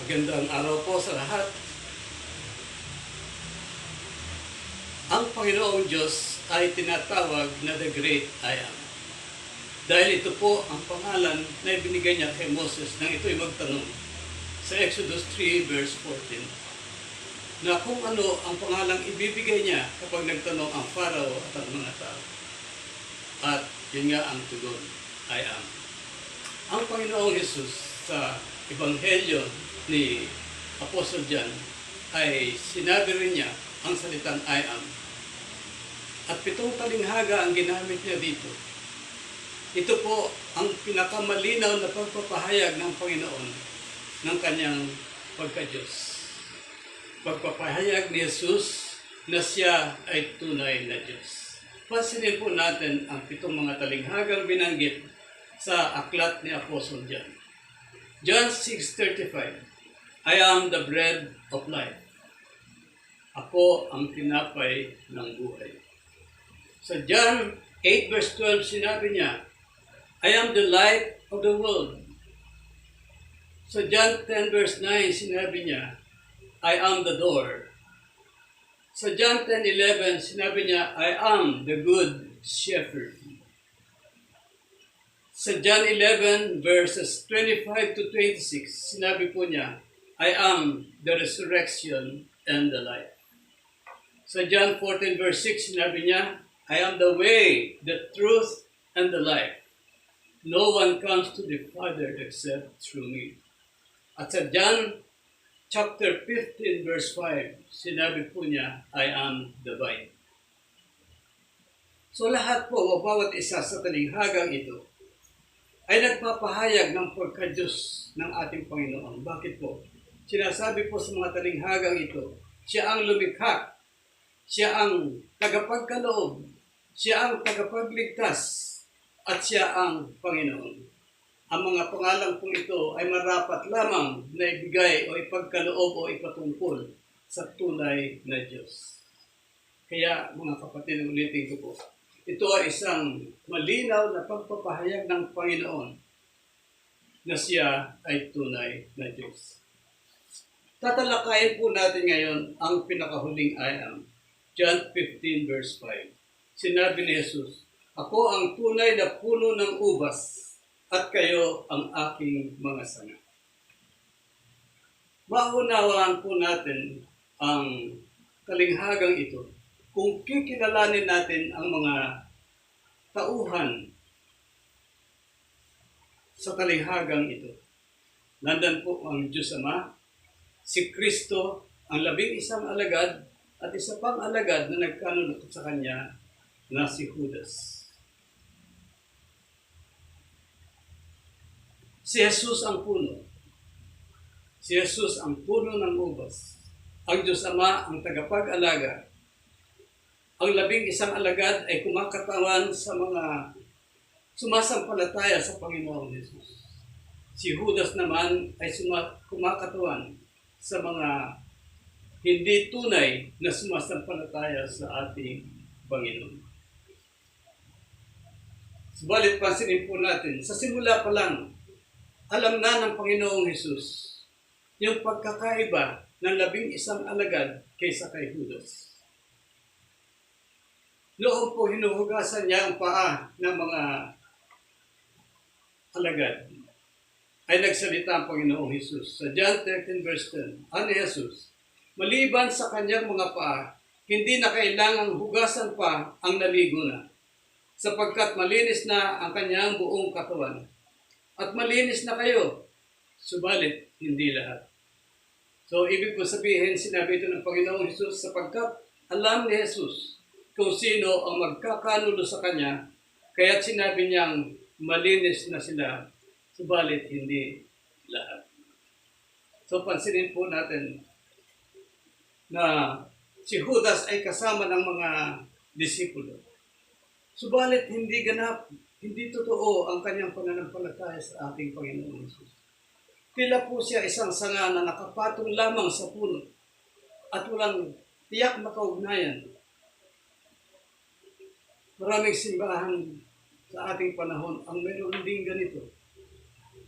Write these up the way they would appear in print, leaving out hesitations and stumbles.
Magandang araw po sa lahat. Ang Panginoong Diyos ay tinatawag na The Great I Am. Dahil ito po ang pangalan na ibinigay niya kay Moses nang ito'y magtanong sa Exodus 3 verse 14 na kung ano ang pangalang ibibigay niya kapag nagtanong ang Pharaoh at ang mga tao. At yun nga ang tugon, I Am. Ang Panginoong Jesus sa Ebanghelyo ni Apostle John ay sinabi rin niya ang salitang I Am. At 7 talinghaga ang ginamit niya dito. Ito po ang pinakamalinaw na pagpapahayag ng Panginoon ng kanyang pagka-Diyos. Pagpapahayag ni Jesus na siya ay tunay na Diyos. Pansinin po natin ang 7 mga talinghagang binanggit sa aklat ni Apostle John. John 6:35, I am the bread of life. Ako ang tinapay ng buhay. Sa John 8 verse 12, sinabi niya, I am the light of the world. Sa John 10 verse 9, sinabi niya, I am the door. Sa John 10:11, sinabi niya, I am the good shepherd. Sa John 11 verses 25 to 26, sinabi po niya, I am the resurrection and the life. Sa John 14 verse 6, sinabi niya, I am the way, the truth, and the life. No one comes to the Father except through me. At sa John chapter 15 verse 5, sinabi po niya, I am the vine. So lahat po, o bawat isa sa talinghagang ito, ay nagpapahayag ng pagka-Diyos ng ating Panginoon. Bakit po? Sinasabi po sa mga talinghagang ito, siya ang lumikha, siya ang tagapagkaloob, siya ang tagapagligtas, at siya ang Panginoon. Ang mga pangalan pong ito ay marapat lamang na ibigay o ipagkaloob o ipatungkol sa tunay na Diyos. Kaya mga kapatid, ulitin ko po, ito ay isang malinaw na pagpapahayag ng Panginoon na siya ay tunay na Diyos. Tatalakayin po natin ngayon ang pinakahuling I Am. John 15 verse 5. Sinabi ni Jesus, Ako ang tunay na puno ng ubas at kayo ang aking mga sanga. Maunawaan po natin ang talinghagang ito kung kikilalanin natin ang mga tauhan sa talinghagang ito. Nandan po ang Diyos Ama, si Kristo, ang 11 alagad, at isa pang alagad na nagkanunod sa kanya na si Judas. Si Jesus ang puno. Si Jesus ang puno ng ubas. Ang Diyos Ama ang tagapag-alaga. Ang 11 alagad ay kumakatawan sa mga sumasampalataya sa Panginoong Jesus. Si Judas naman ay kumakatawan sa mga hindi tunay na sumasampalataya sa ating Panginoon. Subalit pansinin po natin, sa simula pa lang, alam na ng Panginoong Jesus yung pagkakaiba ng 11 alagad kaysa kay Judas. Noong po hinuhugasan niya ang paa ng mga alagad, ay nagsalita ang Panginoong Jesus. Sa John 13 verse 10, ani Jesus, maliban sa kanyang mga paa, hindi na kailangang hugasan pa ang naligo na, sapagkat malinis na ang kanyang buong katawan. At malinis na kayo, subalit hindi lahat. So, ibig po sabihin, sinabi ito ng Panginoong Jesus, sapagkat alam ni Jesus kung sino ang magkakanulo sa kanya, kaya't sinabi niyang malinis na sila, subalit hindi lahat. So, pansinin po natin na si Judas ay kasama ng mga disipulo. Subalit hindi ganap, hindi totoo ang kanyang pananampalataya sa ating Panginoon Jesus. Tila po siya isang sanga na nakapatong lamang sa puno at walang tiyak na kaugnayan. Maraming simbahan sa ating panahon ang meron ding ganito.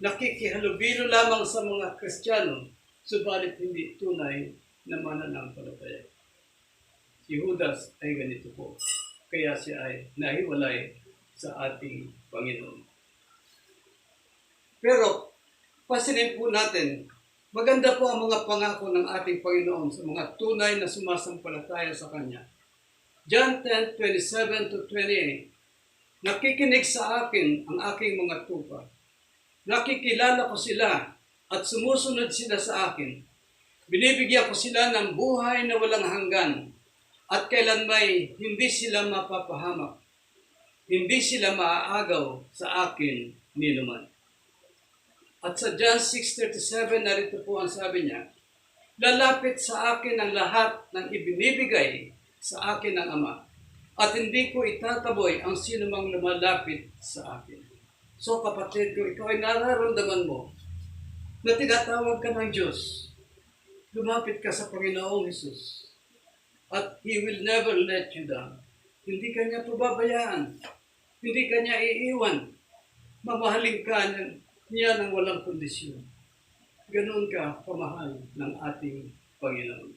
Nakikihalubilo lamang sa mga Kristiyano subalit hindi tunay na mananampalataya. Si Judas ay ganito po, kaya siya ay nahiwalay sa ating Panginoon. Pero, pasinin po natin, maganda po ang mga pangako ng ating Panginoon sa mga tunay na sumasampalataya sa Kanya. John 10:27-28, nakikinig sa akin ang aking mga tupa. Nakikilala ko sila at sumusunod sila sa akin. Binibigyan ko sila ng buhay na walang hanggan at kailanmay hindi sila mapapahamak. Hindi sila maaagaw sa akin ninuman. At sa John 6:37, narito po ang sabi niya, lalapit sa akin ang lahat ng ibinibigay sa akin ng Ama, at hindi ko itataboy ang sinumang lumalapit sa akin. So kapatid, kung ikaw ay nararamdaman mo na tinatawag ka ng Diyos, lumapit ka sa Panginoong Hesus, at He will never let you down. Hindi ka niya pababayaan. Hindi ka niya iiwan. Mamahalin ka niya ng walang kondisyon. Ganoon ka kamahal ng ating Panginoon.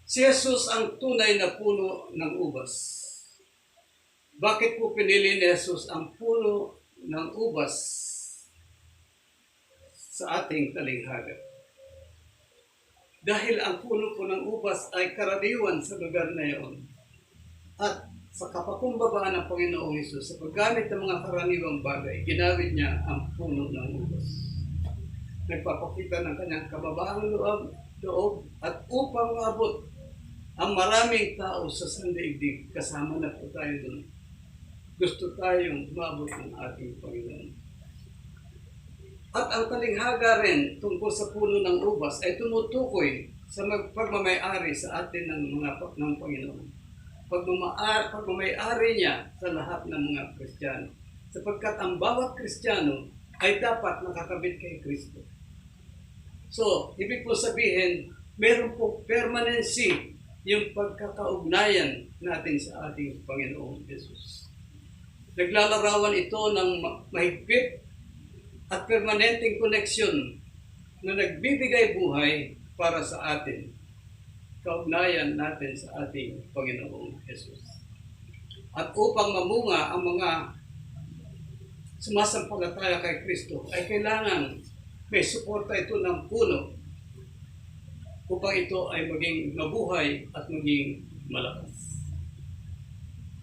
Si Jesus ang tunay na puno ng ubas. Bakit po pinili ni Jesus ang puno ng ubas sa ating talinghaga? Dahil ang puno po ng ubas ay karaniwan sa lugar na iyon. At sa kapakumbabaan ng Panginoong Hesus, sa paggamit ng mga karaniwang bagay, ginamit niya ang puno ng ubas. Nagpapakita ng kanyang kababaang loob at upang maabot ang maraming tao sa sandaigdig, kasama na po tayo doon. Gusto tayong maabot ng ating Panginoon. At ang talinghaga rin tungkol sa puno ng ubas ay tumutukoy sa pagmamay-ari sa atin ng Panginoon. Pagmamay-ari niya sa lahat ng mga Kristiyano. Sapagkat ang bawat Kristiyano ay dapat nakakabit kay Kristo. So, ibig po sabihin, meron po permanency yung pagkakaugnayan natin sa ating Panginoong Yesus. Naglalarawan ito ng mahigpit at permanenteng koneksyon na nagbibigay buhay para sa atin. Kaugnayan natin sa ating Panginoong Yesus. At upang mamunga ang mga sumasampalataya kay Kristo, ay kailangan may suporta ito ng puno upang ito ay maging mabuhay at maging malakas.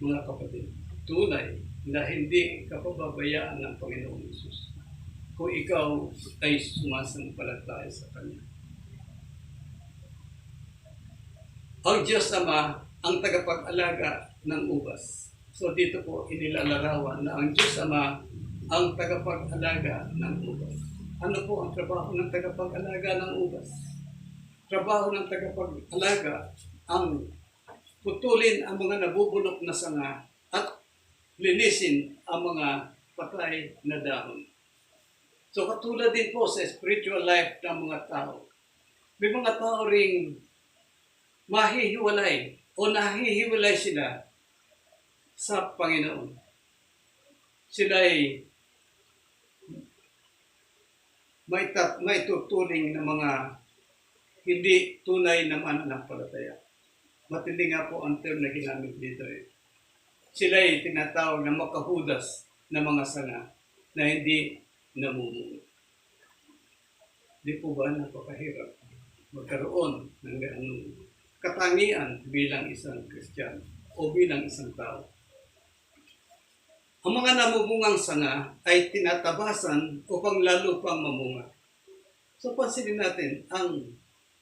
Mga kapatid, tunay na hindi kapababayaan ng Panginoong Yesus kung ikaw ay sumasampalataya sa Kanya. Ang Diyos Ama ang tagapag-alaga ng ubas. So dito po inilalarawan na ang Diyos Ama ang tagapag-alaga ng ubas. Ano po ang trabaho ng tagapag-alaga ng ubas? Trabaho ng tagapag-alaga ang putulin ang mga nabubulok na sanga at linisin ang mga patay na dahon. So katulad din po sa spiritual life ng mga tao. May mga tao ring mahihiwalay o nahihiwalay sila sa Panginoon. Sila ay may tuturing ng mga hindi tunay na mananampalataya. Matindi nga po ang term na ginamit dito. Sila ay tinatawag na makahudas na mga sanga na hindi namumunga. Di po ba napakahirap magkaroon ng ganung katangian bilang isang Kristiyano o bilang isang tao? Ang mga namumungang sanga ay tinatabasan upang lalo pang mamunga. So pansinin natin ang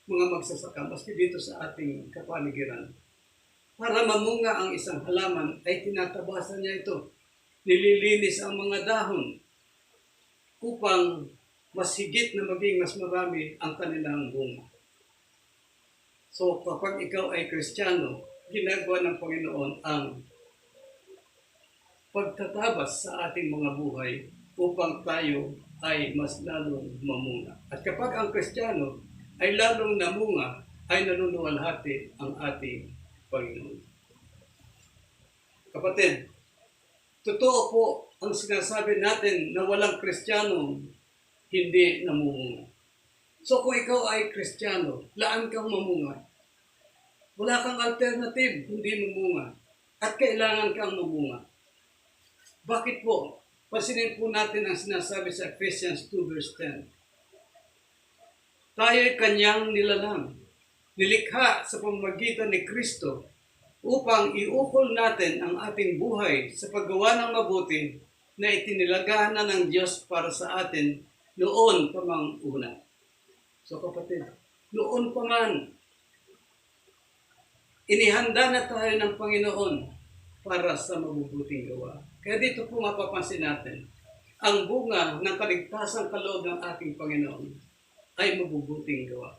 mga magsasaka, maski dito sa ating kapaligiran. Para mamunga ang isang halaman ay tinatabasan niya ito. Nililinis ang mga dahon upang mas higit na maging mas marami ang kanilang bunga. So kapag ikaw ay Kristiyano, ginagawa ng Panginoon ang pagtatabas sa ating mga buhay upang tayo ay mas lalong mamunga. At kapag ang Kristiyano ay lalong namunga, ay nanunwalhati ang ating Panginoon. Kapatid, totoo po ang sinasabi natin na walang Kristiyanong hindi namumunga. So kung ikaw ay Kristiyano, laan kang mamunga. Wala kang alternative, hindi mamunga. At kailangan kang mamunga. Bakit po? Pansinin po natin ang sinasabi sa Ephesians 2 verse 10. Tayo'y kanyang nilalang, nilikha sa pamamagitan ni Kristo upang iukol natin ang ating buhay sa paggawa ng mabuti na itinilagahan na ng Diyos para sa atin noon pa mang una. So kapatid, noon pa man, inihanda na tayo ng Panginoon para sa mabubuting gawa. Kaya dito po mapapansin natin, ang bunga ng kaligtasang kaloob ng ating Panginoon ay mabubuting gawa.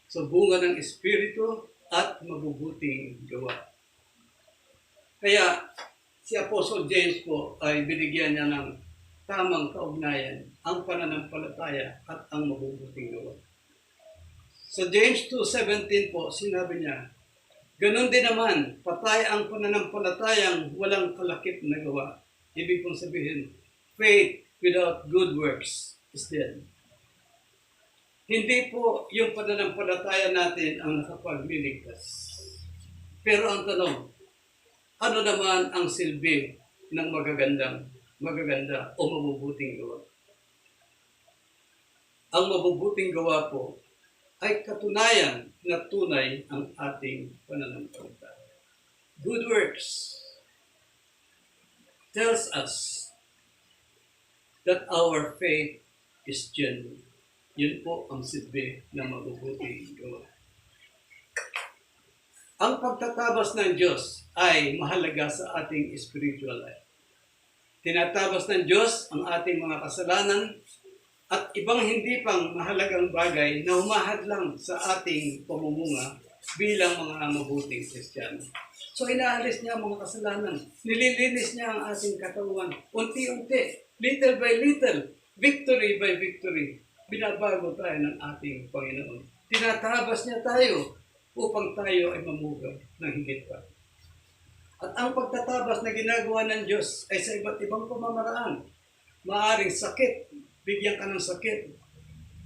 So bunga ng Espiritu at mabubuting gawa. Kaya si Apostle James po ay binigyan niya ng tamang kaugnayan ang pananampalataya at ang mabubuting gawa. Sa James 2:17 po, sinabi niya, ganon din naman, patay ang pananampalatayang walang kalakip na gawa. Ibig kong sabihin, faith without good works is dead. Hindi po yung pananampalataya natin ang nakapagliligtas. Pero ang tanong, ano naman ang silbi ng magaganda o mabubuting gawa? Ang mabubuting gawa po ay katunayan na tunay ang ating pananampalataya. Good works tells us that our faith is genuine. Yun po ang silbi ng mabubuting gawa. Ang pagtatabas ng Diyos ay mahalaga sa ating spiritual life. Tinatabas ng Diyos ang ating mga kasalanan at ibang hindi pang mahalagang bagay na humahadlang sa ating pamumuga bilang mga mabuting Kristiyano. So inaalis niya ang mga kasalanan. Nililinis niya ang ating katawan. Unti-unti, little by little, victory by victory, binabago tayo ng ating Panginoon. Tinatabas niya tayo upang tayo ay mamugay ng higit pa. At ang pagtatabas na ginagawa ng Diyos ay sa iba't ibang pamamaraan. Maaring sakit, bigyan ka ng sakit,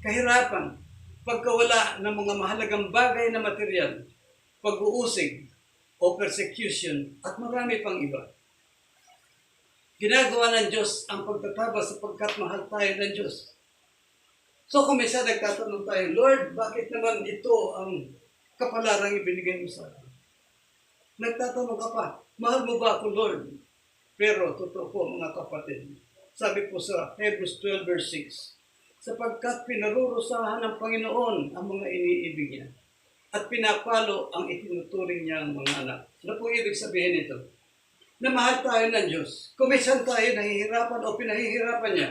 kahirapan, pagkawala ng mga mahalagang bagay na material, pag-uusig o persecution at marami pang iba. Ginagawa ng Diyos ang pagtatabas sapagkat mahal tayo ng Diyos. So kung minsan nagtatanong tayo, Lord, bakit naman ito ang kapalarang ibinigay mo sa akin? Nagtatanong ka pa, mahal mo ba ako, Lord? Pero totoo po mga kapatid, sabi po sa Hebrews 12 verse 6, sapagkat pinarurusahan ng Panginoon ang mga iniibig niya at pinapalo ang itinuturing niyang mga anak. Ano po ibig sabihin ito? Na mahal tayo ng Diyos. Kung minsan tayo nahihirapan o pinahihirapan niya,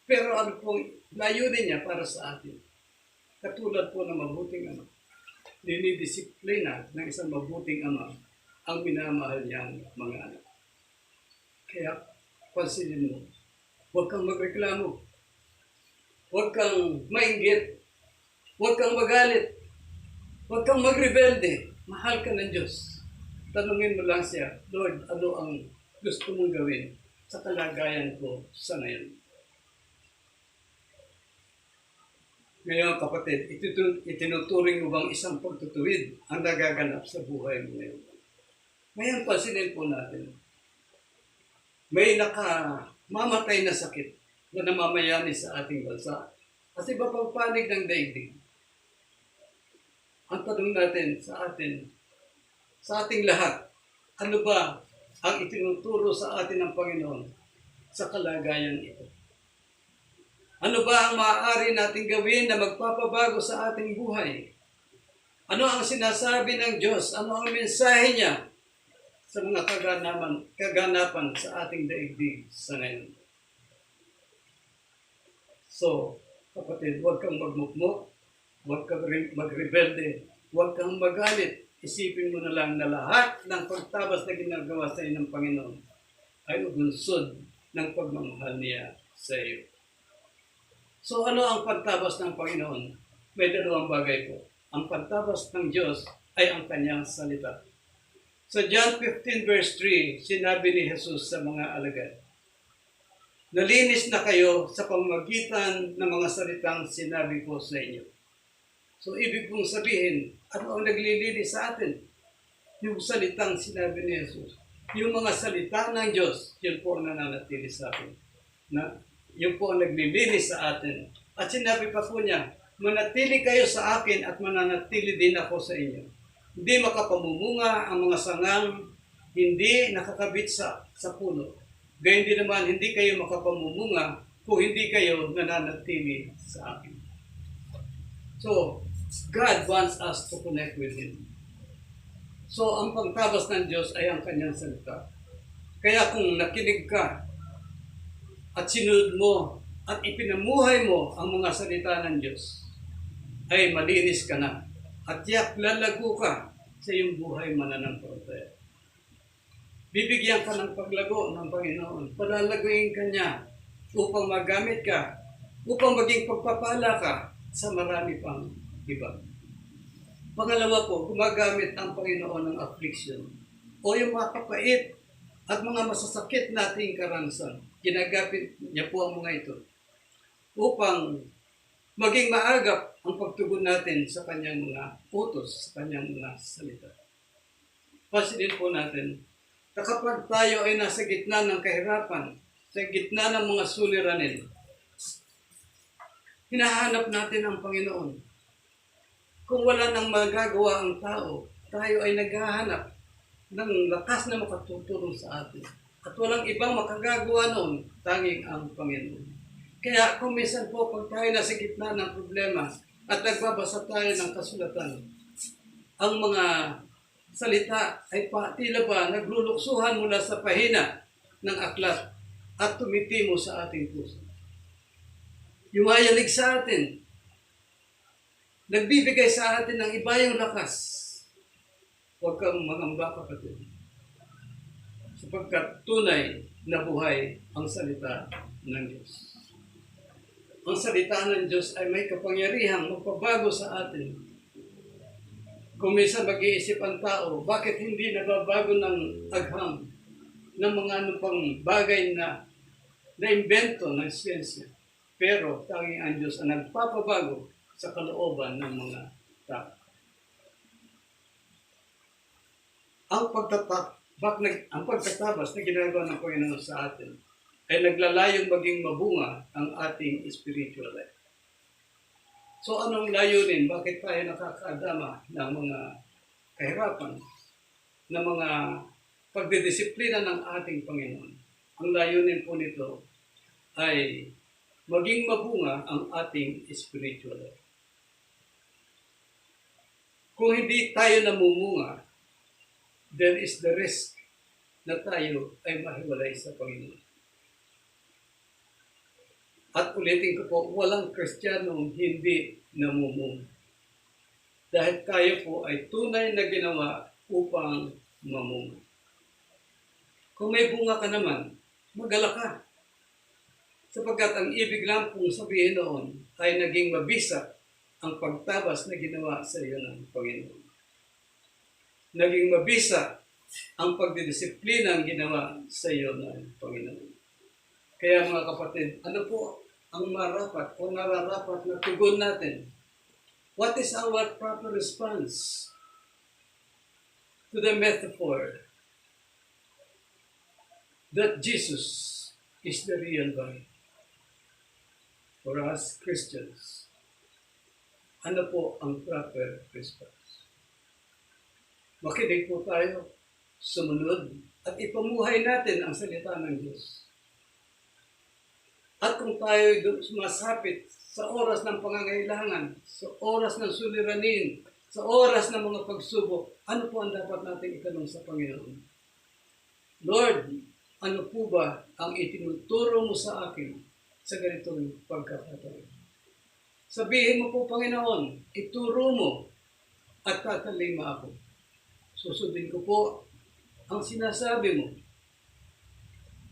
pero ano pong layunin niya para sa atin? Katulad po ng mabuting ama. Dinidisiplina ng isang mabuting ama ang minamahal niyang mga anak. Kaya, pansinin mo, huwag kang magreklamo. Huwag kang mainggit. Huwag kang magalit. Huwag kang magrebelde. Mahal ka ng Diyos. Tanungin mo lang siya, Lord, ano ang gusto mong gawin sa kalagayan ko sa ngayon? Ngayon kapatid, itinuturing mo bang isang pagtutuwid ang nagaganap sa buhay mo ngayon? Ngayon pansinin po natin, may nakamamatay na sakit na namamayani sa ating bansa at iba pang panig ng daigdig. Ang tanong natin sa ating lahat, ano ba ang itinuturo sa atin ng Panginoon sa kalagayan ito? Ano ba ang maaari nating gawin na magpapabago sa ating buhay? Ano ang sinasabi ng Diyos? Ano ang mensahe niya sa mga kaganapan sa ating daigdig sa ngayon? So, kapatid, huwag kang magmukmok, huwag kang magrebelde, huwag kang magalit. Isipin mo na lang na lahat ng pagtabas na ginagawa sa iyo ng Panginoon ay ubunsod ng pagmamahal niya sa iyo. So ano ang pagtabas ng Panginoon? May dalawang bagay po. Ang pagtabas ng Diyos ay ang kanyang salita. Sa John 15 verse 3, sinabi ni Jesus sa mga alagad, Nalinis na kayo sa pamamagitan ng mga salitang sinabi ko sa inyo. So, ibig kong sabihin, ano ang naglilinis sa atin? Yung salitang sinabi ni Jesus. Yung mga salita ng Diyos, yun po ang nananatili sa atin. Yun po ang naglilinis sa atin. At sinabi pa po niya, manatili kayo sa akin at mananatili din ako sa inyo. Hindi makapamumunga ang mga sangang hindi nakakabit sa puno. Gayun din naman, hindi kayo makapamumunga kung hindi kayo nananatili sa akin. So, God wants us to connect with Him. So, ang pagtabas ng Diyos ay ang kanyang salita. Kaya kung nakinig ka at sinunod mo at ipinamuhay mo ang mga salita ng Diyos, ay malinis ka na. At yak lalago ka sa iyong buhay mananampalataya. Bibigyan ka ng paglago ng Panginoon. Palalaguin ka niya upang magamit ka, upang maging pagpapala ka sa marami pang iba. Pangalawa po, gumagamit ang Panginoon ng affliction o yung mga kapait at mga masasakit nating karansan. Ginagamit niya po ang mga ito upang maging maagap ang pagtugon natin sa kanyang mga utos, sa kanyang mga salita. Pansinin po natin, kapag tayo ay nasa gitna ng kahirapan, sa gitna ng mga suliranin, hinahanap natin ang Panginoon. Kung wala nang magagawa ang tao, tayo ay naghahanap ng lakas na makatutulong sa atin. At walang ibang makagagawa noon, tanging ang Panginoon. Kaya kung minsan po, pag tayo nasa gitna ng problema at nagbabasa tayo ng kasulatan, ang mga salita ay tila ba nagluluksuhan mula sa pahina ng aklat at tumitimo sa ating puso. Yumayanig sa atin, nagbibigay sa atin ng iba yung lakas. Huwag kang mangamba, kapatid. Sapagkat tunay na buhay ang salita ng Diyos. Ang salita ng Diyos ay may kapangyarihang magpabago sa atin. Kung minsan mag-iisip ang tao, bakit hindi nababago ng agham ng mga anumang bagay na naimbento ng siyensya? Pero tanging ang Diyos ang nagpapabago sa kalooban ng mga tao. Ang pagtatabas na ginagawa ng Panginoon sa atin ay naglalayong maging mabunga ang ating spiritual life. So anong layunin? Bakit tayo nakakadama ng mga kahirapan, ng mga pagdidisiplina ng ating Panginoon? Ang layunin po nito ay maging mabunga ang ating spiritual life. Kung hindi tayo namumunga, there is the risk na tayo ay mahiwalay sa Panginoon. At ulitin ko po, walang Kristiyanong hindi namumunga. Dahil tayo po ay tunay na ginawa upang mamunga. Kung may bunga ka naman, magala ka. Sapagkat ang ibig lang pong sabihin noon ay naging mabisa ang pagtabas na ginawa sa iyo ng Panginoon. Naging mabisa ang pagdidisiplina ang ginawa sa iyo ng Panginoon. Kaya mga kapatid, ano po ang marapat o nararapat na tugon natin? What is our proper response to the metaphor that Jesus is the real vine? For us Christians, ano po ang proper response? Makinig po tayo, sumunod, at ipamuhay natin ang salita ng Diyos. At kung tayo sumasapit sa oras ng pangangailangan, sa oras ng suliranin, sa oras ng mga pagsubok, ano po ang dapat natin itanong sa Panginoon? Lord, ano po ba ang itinuturo mo sa akin sa ganitong pagkakataon? Sabihin mo po, Panginoon, ituro mo at tatalima ako. Susundin ko po ang sinasabi mo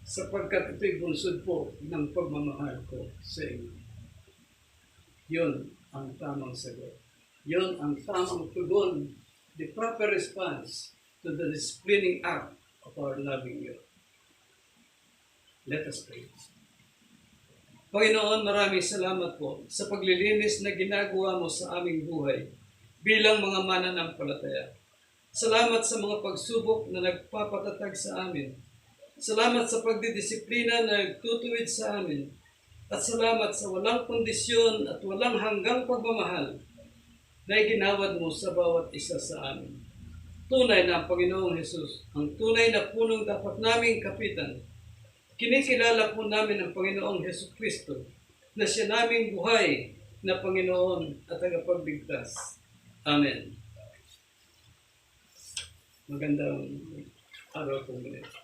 sapagkat ito'y bunsod po ng pagmamahal ko sa inyo. Yun ang tamang sagot. Yun ang tamang tugon, the proper response to the disciplining act of our loving God. Let us pray. Panginoon, maraming salamat po sa paglilinis na ginagawa mo sa aming buhay bilang mga mananampalataya. Salamat sa mga pagsubok na nagpapatatag sa amin. Salamat sa pagdidisiplina na nagtutuwid sa amin. At salamat sa walang kondisyon at walang hanggang pagmamahal na iginawad mo sa bawat isa sa amin. Tunay na ang Panginoong Hesus, ang tunay na punong dapat naming kapitan. Kinikilala po namin ang Panginoong Hesukristo na siya naming buhay na Panginoon at tagapagligtas. Amen. Magandang araw po muli.